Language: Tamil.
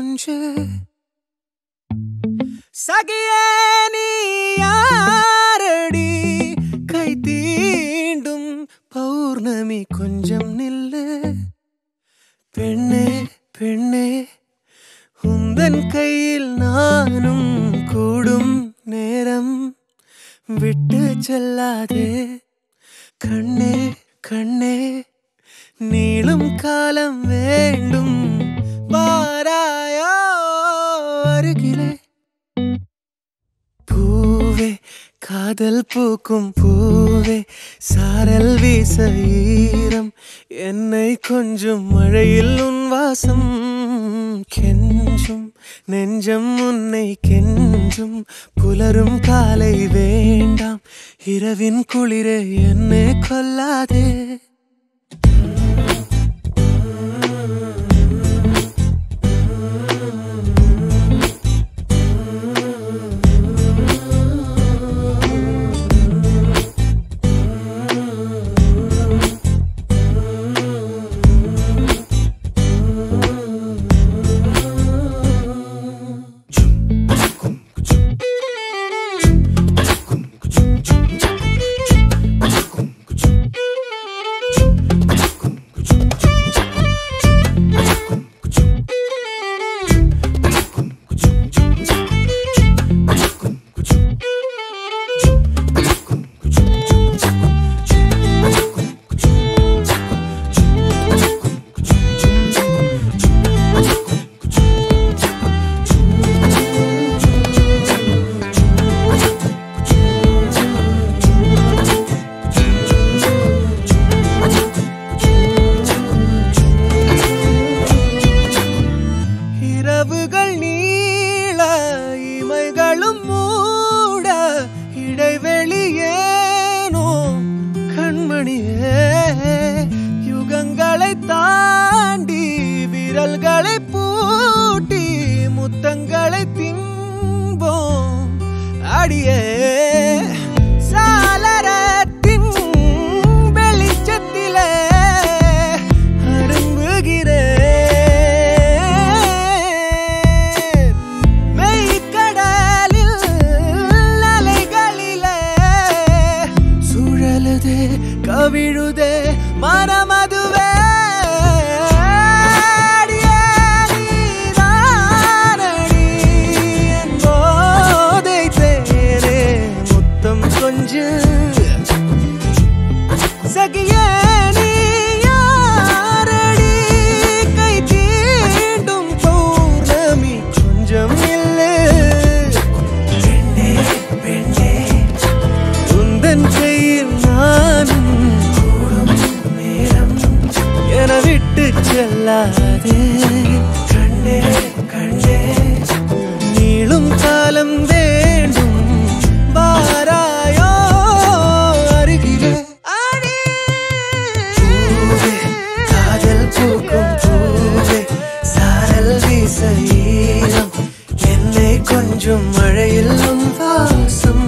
கொஞ்சு சகியே நீ யாரடி கை தீண்டும் பௌர்ணமி கொஞ்சம் நில்லு பெண்ணே பெண்ணே உந்தன் கையில் நானும் கூடும் நேரம் விட்டு செல்லாதே கண்ணே கண்ணே நீளும் காலம் வேண்டும் வாராயோ அருகிலே பூவே காதல் பூக்கும் பூவே சாரல் வீச ஈரம் என்னை கொஞ்சம் மழையில் உன் வாசம் கெஞ்சும் நெஞ்சம் உன்னை கெஞ்சும் புலரும் காலை வேண்டாம் இரவின் குளிரே என்னை கொல்லாதே யுகங்களை தாண்டி விரல்களை பூட்டி முத்தங்களை திம்போம் அடியே சாளரத்தின் வெளிச்சத்திலே அரும்புகிறேன் மெய்க்கடலில் அலைகளிலே சுழலுதே கவிழுதே மனமதுவே சகியே நீ யாரடி கை தீண்டும் பௌர்ணமி கொஞ்சம் இல்லை பெண்ணே பெண்ணே உந்தன் கையில் நானும் கூடும் நேரம் என விட்டு செல்லாதே கண்ணே கண்ணே நீளும் காலம் வேண்டும் வாராயோ அருகிலே பூக்கும் பூவே சாரல் வீச ஈரம் என்னை கொஞ்சம் மழையில் வாசம்